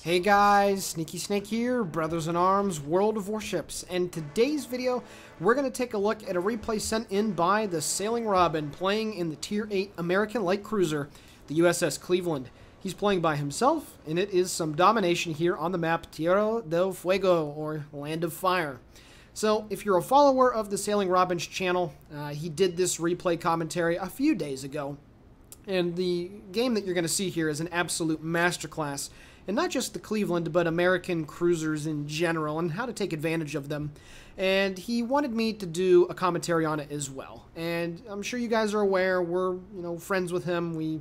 Hey guys, Sneaky Snake here, Brothers in Arms, World of Warships, and today's video we're going to take a look at a replay sent in by TheSailingRobin playing in the Tier 8 American light cruiser, the USS Cleveland. He's playing by himself, and it is some domination here on the map Tierra del Fuego, or Land of Fire. So, if you're a follower of TheSailingRobin's channel, he did this replay commentary a few days ago. And the game that you're going to see here is an absolute masterclass, and not just the Cleveland, but American cruisers in general, and how to take advantage of them. And he wanted me to do a commentary on it as well. And I'm sure you guys are aware, we're, friends with him. We,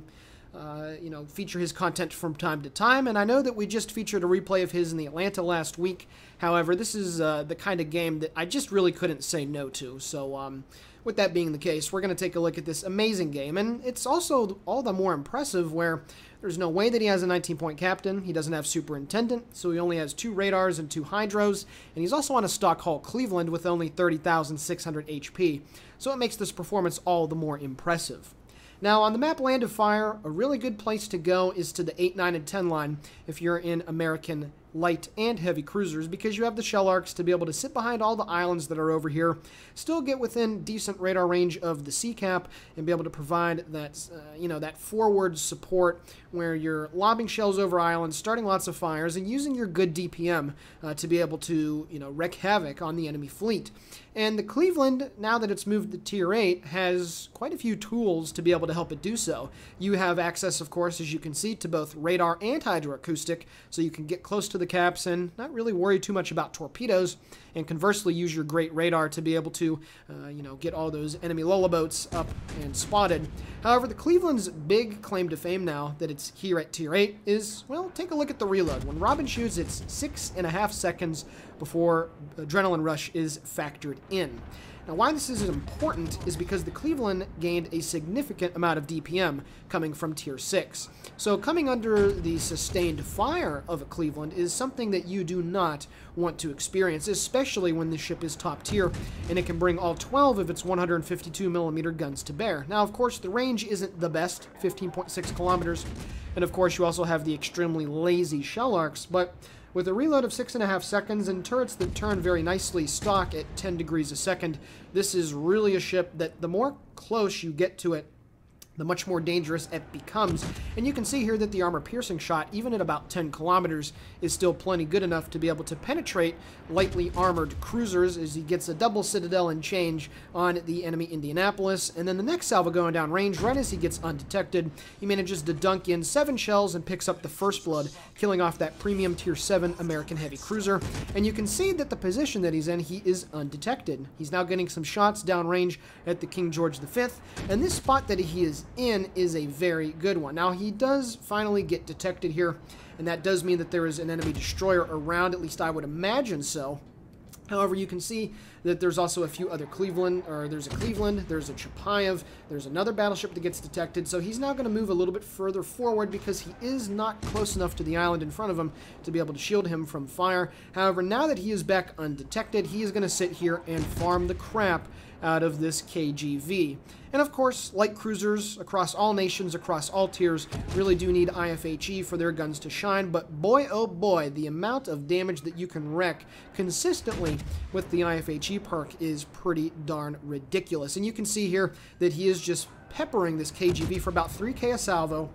feature his content from time to time, and I know that we just featured a replay of his in the Atlanta last week. However, this is the kind of game that I just really couldn't say no to. So, with that being the case, we're going to take a look at this amazing game, and it's also all the more impressive where there's no way that he has a 19-point captain. He doesn't have superintendent, so he only has 2 radars and 2 hydros, and he's also on a stock hull Cleveland with only 30,600 HP, so it makes this performance all the more impressive. Now, on the map Land of Fire, a really good place to go is to the 8, 9, and 10 line if you're in American light and heavy cruisers, because you have the shell arcs to be able to sit behind all the islands that are over here, still get within decent radar range of the sea cap, and be able to provide that, that forward support where you're lobbing shells over islands, starting lots of fires, and using your good DPM to be able to, wreak havoc on the enemy fleet. And the Cleveland, now that it's moved to Tier 8, has quite a few tools to be able to help it do so. You have access, of course, as you can see, to both radar and hydroacoustic, so you can get close to the caps and not really worry too much about torpedoes, and conversely use your great radar to be able to, get all those enemy Lola boats up and spotted. However, the Cleveland's big claim to fame now that it's here at Tier 8 is, well, take a look at the reload. When Robin shoots, it's 6.5 seconds before Adrenaline Rush is factored in. Now, why this is important is because the Cleveland gained a significant amount of DPM coming from Tier 6. So coming under the sustained fire of a Cleveland is something that you do not want to experience, especially when the ship is top tier and it can bring all 12 of its 152mm guns to bear. Now, of course, the range isn't the best, 15.6 kilometers, and of course you also have the extremely lazy shell arcs, but with a reload of 6.5 seconds and turrets that turn very nicely stock at 10 degrees a second, this is really a ship that the more close you get to it, the much more dangerous it becomes. And you can see here that the armor-piercing shot, even at about 10 kilometers, is still plenty good enough to be able to penetrate lightly armored cruisers as he gets a double citadel and change on the enemy Indianapolis. And then the next salvo going down range, right as he gets undetected, he manages to dunk in 7 shells and picks up the first blood, killing off that premium Tier 7 American heavy cruiser. And you can see that the position that he's in, he is undetected. He's now getting some shots downrange at the King George V, and this spot that he is in is a very good one. Now, he does finally get detected here, and that does mean that there is an enemy destroyer around, at least I would imagine so. However, you can see that there's also a few other Cleveland, or there's a Cleveland, there's a Chapayev, there's another battleship that gets detected, so he's now going to move a little bit further forward because he is not close enough to the island in front of him to be able to shield him from fire. However, now that he is back undetected, he is going to sit here and farm the crap out of this KGV. And of course, light cruisers across all nations, across all tiers, really do need IFHE for their guns to shine, but boy oh boy, the amount of damage that you can wreak consistently with the IFHE perk is pretty darn ridiculous. And you can see here that he is just peppering this KGV for about 3k a salvo.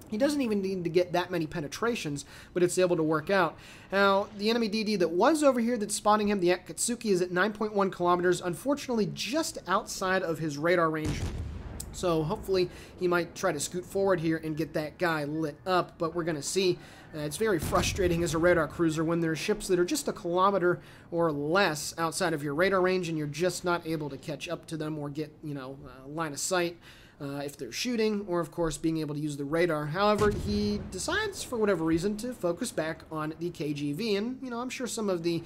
He doesn't even need to get that many penetrations, but it's able to work out. Now, the enemy DD that was over here that's spotting him, the Akatsuki, is at 9.1 kilometers, unfortunately just outside of his radar range. So hopefully he might try to scoot forward here and get that guy lit up, but we're going to see. It's very frustrating as a radar cruiser when there are ships that are just a kilometer or less outside of your radar range and you're just not able to catch up to them or get, line of sight. If they're shooting, or of course being able to use the radar. However, he decides for whatever reason to focus back on the KGV, and I'm sure some of the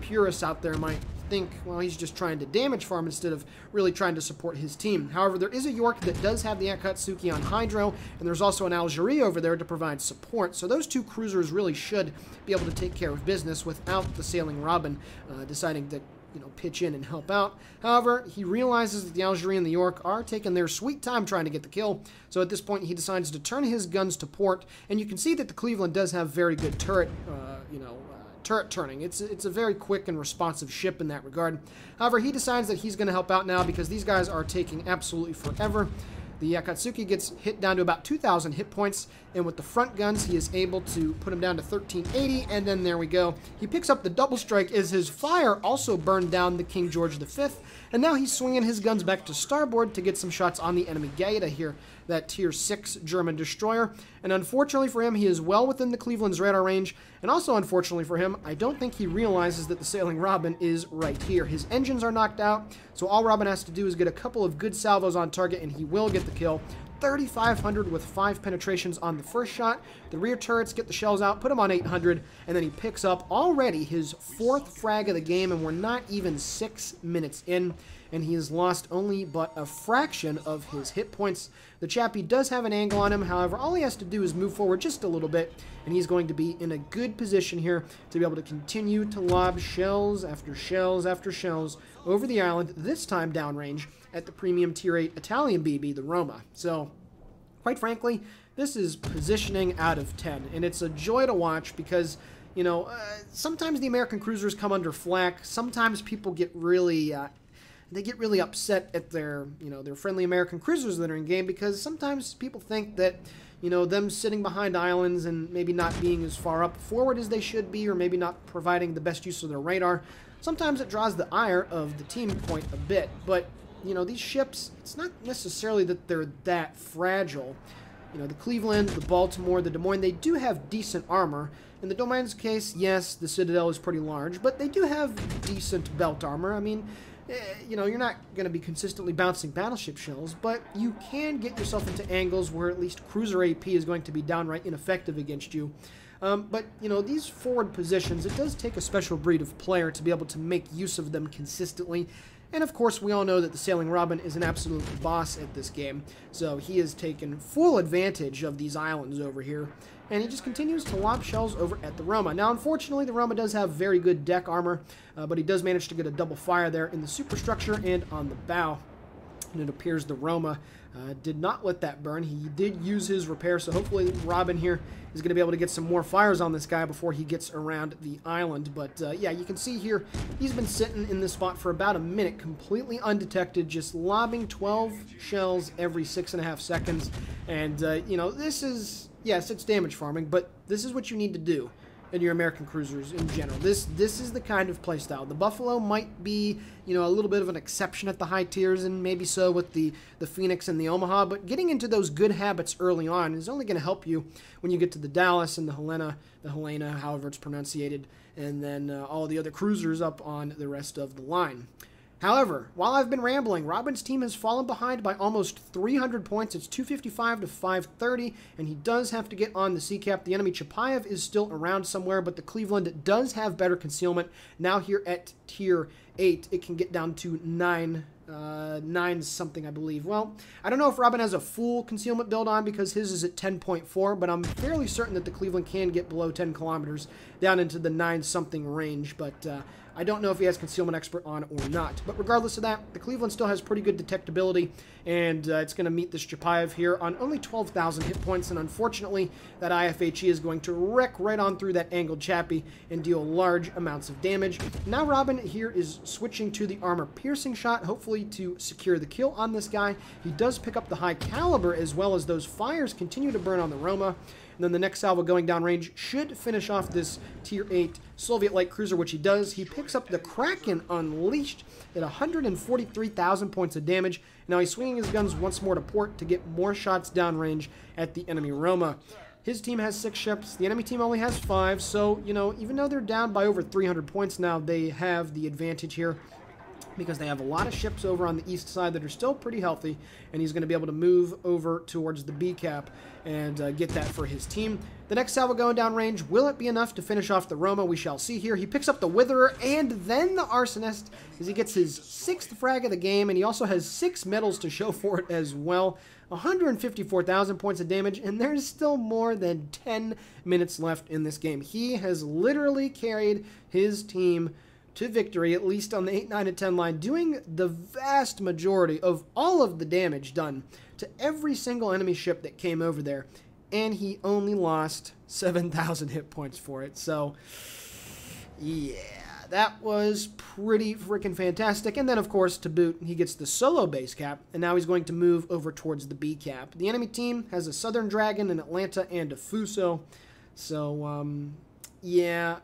purists out there might think, well, he's just trying to damage farm instead of really trying to support his team. However, there is a York that does have the Akatsuki on hydro, and there's also an Algerie over there to provide support, so those 2 cruisers really should be able to take care of business without the TheSailingRobin deciding to pitch in and help out. However, he realizes that the Algeria and the York are taking their sweet time trying to get the kill. So at this point, he decides to turn his guns to port, and you can see that the Cleveland does have very good turret, turret turning. It's a very quick and responsive ship in that regard. However, he decides that he's going to help out now because these guys are taking absolutely forever. The Akatsuki gets hit down to about 2,000 hit points, and with the front guns, he is able to put him down to 1,380, and then there we go. He picks up the double strike as his fire also burned down the King George V, and now he's swinging his guns back to starboard to get some shots on the enemy Gaeta here, that Tier 6 German destroyer. And unfortunately for him, he is well within the Cleveland's radar range, and also unfortunately for him, I don't think he realizes that the Sailing Robin is right here. His engines are knocked out, so all Robin has to do is get a couple of good salvos on target, and he will get the kill. 3,500 with 5 penetrations on the first shot. The rear turrets get the shells out, put him on 800, and then he picks up already his 4th frag of the game, and we're not even 6 minutes in, and he has lost only but a fraction of his hit points. The chappie does have an angle on him, however, all he has to do is move forward just a little bit, and he's going to be in a good position here to be able to continue to lob shells after shells after shells over the island, this time downrange, at the premium Tier 8 Italian BB, the Roma. So, quite frankly, this is positioning out of 10, and it's a joy to watch because, sometimes the American cruisers come under flack. Sometimes people get really, they get really upset at their friendly American cruisers that are in game because sometimes people think that, them sitting behind islands and maybe not being as far up forward as they should be, or maybe not providing the best use of their radar, sometimes it draws the ire of the team quite a bit. But these ships, it's not necessarily that they're that fragile. The Cleveland, the Baltimore, the Des Moines, they do have decent armor. In the Des Moines case, yes, the Citadel is pretty large, but they do have decent belt armor. I mean, you're not going to be consistently bouncing battleship shells, but you can get yourself into angles where at least cruiser AP is going to be downright ineffective against you. But, these forward positions, it does take a special breed of player to be able to make use of them consistently. And of course, we all know that the Sailing Robin is an absolute boss at this game, so he has taken full advantage of these islands over here, and he just continues to lob shells over at the Roma. Now, unfortunately, the Roma does have very good deck armor, but he does manage to get a double fire there in the superstructure and on the bow. And it appears the Roma did not let that burn. He did use his repair, so hopefully Robin here is going to be able to get some more fires on this guy before he gets around the island. But yeah, you can see here, he's been sitting in this spot for about a minute, completely undetected, just lobbing 12 shells every 6.5 seconds. And, this is, yes, it's damage farming, but this is what you need to do in your American cruisers in general. This is the kind of playstyle. The Buffalo might be, a little bit of an exception at the high tiers, and maybe so with the Phoenix and the Omaha, but getting into those good habits early on is only going to help you when you get to the Dallas and the Helena, however it's pronunciated, and then all the other cruisers up on the rest of the line. However, while I've been rambling, Robin's team has fallen behind by almost 300 points. It's 255 to 530, and he does have to get on the sea cap. The enemy Chapayev is still around somewhere, but the Cleveland does have better concealment. Now here at Tier 8, it can get down to 9 something, I believe. Well, I don't know if Robin has a full concealment build on because his is at 10.4, but I'm fairly certain that the Cleveland can get below 10 kilometers down into the 9 something range, but I don't know if he has Concealment Expert on or not. But regardless of that, the Cleveland still has pretty good detectability, and it's going to meet this Chapayev here on only 12,000 hit points, and unfortunately, that IFHE is going to wreck right on through that angled chappie and deal large amounts of damage. Now Robin here is switching to the armor-piercing shot, hopefully to secure the kill on this guy. He does pick up the high caliber, as well as those fires continue to burn on the Roma. And then the next salvo going downrange should finish off this Tier 8 Soviet light cruiser, which he does. He picks up the Kraken Unleashed at 143,000 points of damage. Now he's swinging his guns once more to port to get more shots downrange at the enemy Roma. His team has 6 ships. The enemy team only has 5. So, even though they're down by over 300 points now, they have the advantage here, because they have a lot of ships over on the east side that are still pretty healthy, and he's going to be able to move over towards the B cap and get that for his team. The next salvo going downrange, will it be enough to finish off the Roma? We shall see here. He picks up the Witherer and then the Arsonist as he gets his 6th frag of the game, and he also has 6 medals to show for it as well. 154,000 points of damage, and there's still more than 10 minutes left in this game. He has literally carried his team to victory, at least on the 8, 9, and 10 line, doing the vast majority of all of the damage done to every single enemy ship that came over there. And he only lost 7,000 hit points for it. So, yeah, that was pretty freaking fantastic. And then, of course, to boot, he gets the solo base cap, and now he's going to move over towards the B cap. The enemy team has a Southern Dragon, an Atlanta, and a Fuso. So, yeah,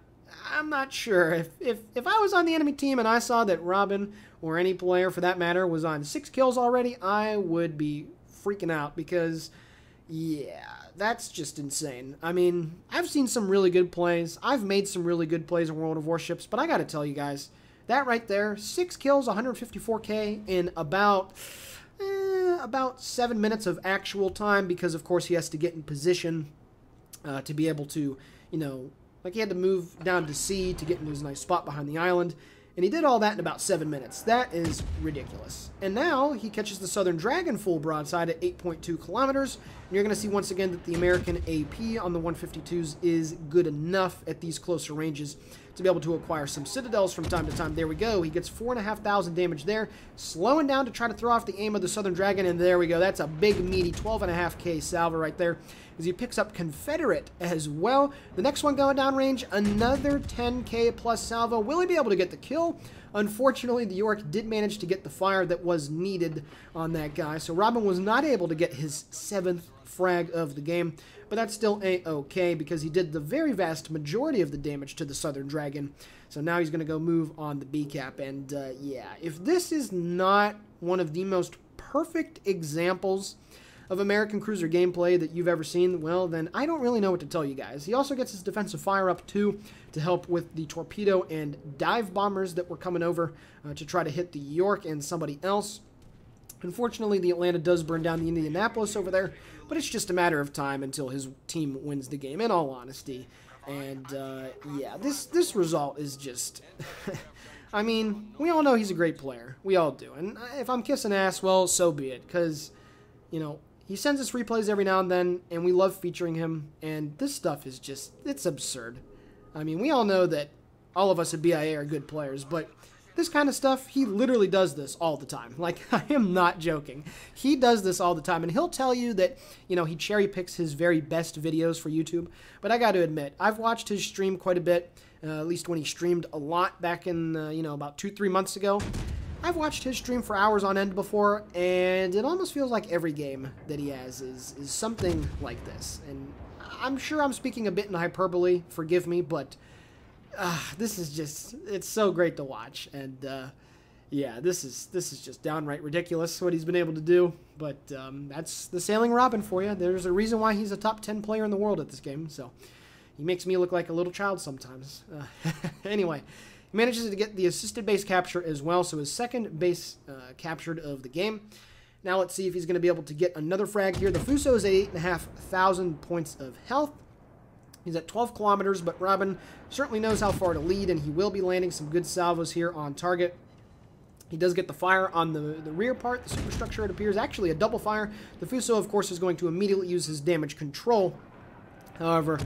I'm not sure. If I was on the enemy team and I saw that Robin, or any player for that matter, was on 6 kills already, I would be freaking out because, yeah, that's just insane. I mean, I've seen some really good plays. I've made some really good plays in World of Warships, but I gotta tell you guys, that right there, 6 kills, 154k in about 7 minutes of actual time, because of course he has to get in position to be able to, you know, like he had to move down to C to get into his nice spot behind the island. And he did all that in about 7 minutes. That is ridiculous. And now he catches the Southern Dragon full broadside at 8.2 kilometers. And you're going to see once again that the American AP on the 152s is good enough at these closer ranges to be able to acquire some citadels from time to time. There we go. He gets 4,500 damage there, slowing down to try to throw off the aim of the Southern Dragon. And there we go. That's a big, meaty 12.5k salvo right there, as he picks up Confederate as well. The next one going down range, another 10k plus salvo. Will he be able to get the kill? Unfortunately, the York did manage to get the fire that was needed on that guy, so Robin was not able to get his 7th frag of the game, but that's still a-okay because he did the very vast majority of the damage to the Southern Dragon. So now he's going to go move on the B cap, and yeah, if this is not one of the most perfect examples of American cruiser gameplay that you've ever seen, well, then I don't really know what to tell you guys. He also gets his defensive fire up too to help with the torpedo and dive bombers that were coming over to try to hit the York and somebody else. Unfortunately, the Atlanta does burn down the Indianapolis over there, but it's just a matter of time until his team wins the game, in all honesty. And yeah, this result is just... I mean, we all know he's a great player. We all do. And if I'm kissing ass, well, so be it, because, you know, he sends us replays every now and then, and we love featuring him, and this stuff is just, it's absurd. I mean, we all know that all of us at BIA are good players, but this kind of stuff, he literally does this all the time. Like, I am not joking. He does this all the time, and he'll tell you that, you know, he cherry picks his very best videos for YouTube, but I got to admit, I've watched his stream quite a bit, at least when he streamed a lot back in, you know, about 2-3 months ago. I've watched his stream for hours on end before, and it almost feels like every game that he has is something like this. And I'm sure I'm speaking a bit in hyperbole, forgive me, but this is just, it's so great to watch. And yeah, this is just downright ridiculous what he's been able to do. But that's the Sailing Robin for you. There's a reason why he's a top 10 player in the world at this game. So he makes me look like a little child sometimes. Anyway. He manages to get the assisted base capture as well, so his second base captured of the game. Now let's see if he's going to be able to get another frag here. The Fuso is at 8,500 points of health. He's at 12 kilometers, but Robin certainly knows how far to lead, and he will be landing some good salvos here on target. He does get the fire on the rear part, the superstructure, it appears. Actually, a double fire. The Fuso, of course, is going to immediately use his damage control. However...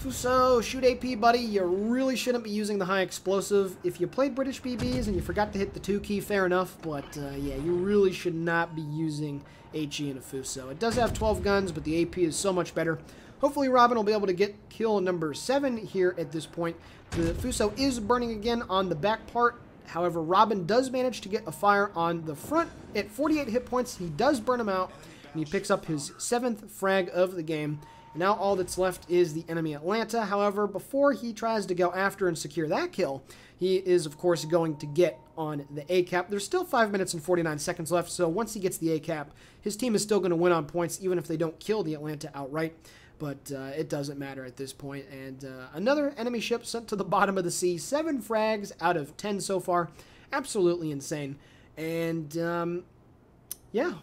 Fuso, shoot AP, buddy. You really shouldn't be using the high explosive. If you played British BBs and you forgot to hit the 2 key, fair enough. But, yeah, you really should not be using HE in a Fuso. It does have 12 guns, but the AP is so much better. Hopefully, Robin will be able to get kill number 7 here at this point. The Fuso is burning again on the back part. However, Robin does manage to get a fire on the front. At 48 hit points, he does burn him out, and he picks up his 7th frag of the game. And now all that's left is the enemy Atlanta. However, before he tries to go after and secure that kill, he is, of course, going to get on the A-cap. There's still 5 minutes and 49 seconds left, so once he gets the A-cap, his team is still going to win on points, even if they don't kill the Atlanta outright. But it doesn't matter at this point. And another enemy ship sent to the bottom of the sea. 7 frags out of 10 so far. Absolutely insane. And, yeah.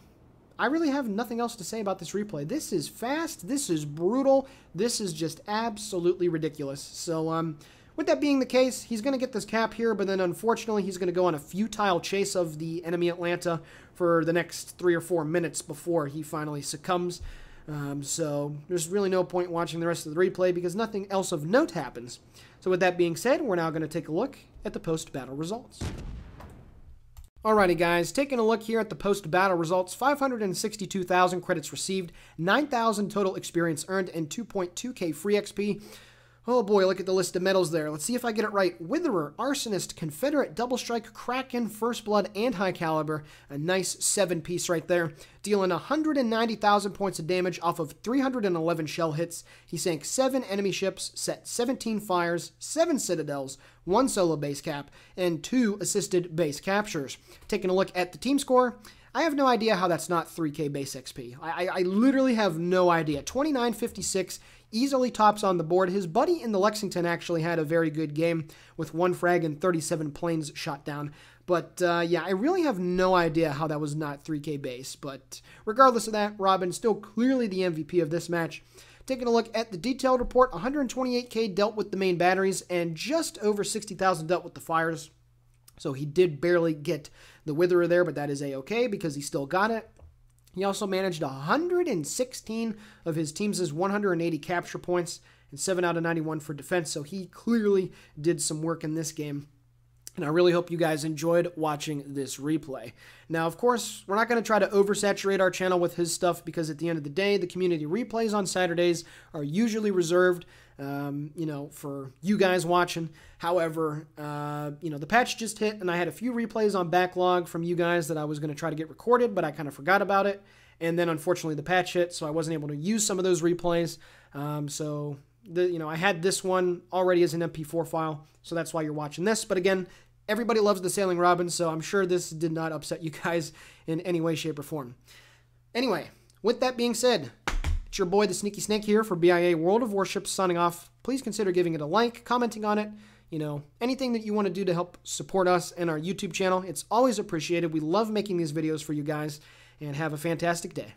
I really have nothing else to say about this replay. This is fast, this is brutal, this is just absolutely ridiculous. So, with that being the case, he's going to get this cap here, but then unfortunately he's going to go on a futile chase of the enemy Atlanta for the next 3 or 4 minutes before he finally succumbs. So there's really no point watching the rest of the replay because nothing else of note happens. So with that being said, we're now going to take a look at the post-battle results. Alrighty guys, taking a look here at the post-battle results, 562,000 credits received, 9,000 total experience earned, and 2.2k free XP. Oh boy, look at the list of medals there. Let's see if I get it right. Witherer, Arsonist, Confederate, Double Strike, Kraken, First Blood, and High Caliber. A nice 7-piece right there. Dealing 190,000 points of damage off of 311 shell hits. He sank 7 enemy ships, set 17 fires, 7 citadels, 1 solo base cap, and 2 assisted base captures. Taking a look at the team score, I have no idea how that's not 3k base XP. I literally have no idea. 2956 easily tops on the board. His buddy in the Lexington actually had a very good game with 1 frag and 37 planes shot down. But yeah, I really have no idea how that was not 3k base. But regardless of that, Robin still clearly the MVP of this match. Taking a look at the detailed report, 128k dealt with the main batteries and just over 60,000 dealt with the fires. So he did barely get the Witherer there, but that is a-okay because he still got it. He also managed 116 of his team's 180 capture points and 7 out of 91 for defense, so he clearly did some work in this game. And I really hope you guys enjoyed watching this replay. Now, of course, we're not going to try to oversaturate our channel with his stuff because at the end of the day, the community replays on Saturdays are usually reserved, for you guys watching. However, the patch just hit and I had a few replays on backlog from you guys that I was going to try to get recorded, but I kind of forgot about it. And then unfortunately the patch hit, so I wasn't able to use some of those replays. I had this one already as an MP4 file, so that's why you're watching this. But again, everybody loves the Sailing Robin, so I'm sure this did not upset you guys in any way, shape, or form. Anyway, with that being said, it's your boy, the Sneaky Snake here for BIA World of Warships signing off. Please consider giving it a like, commenting on it, anything that you want to do to help support us and our YouTube channel. It's always appreciated. We love making these videos for you guys, and have a fantastic day.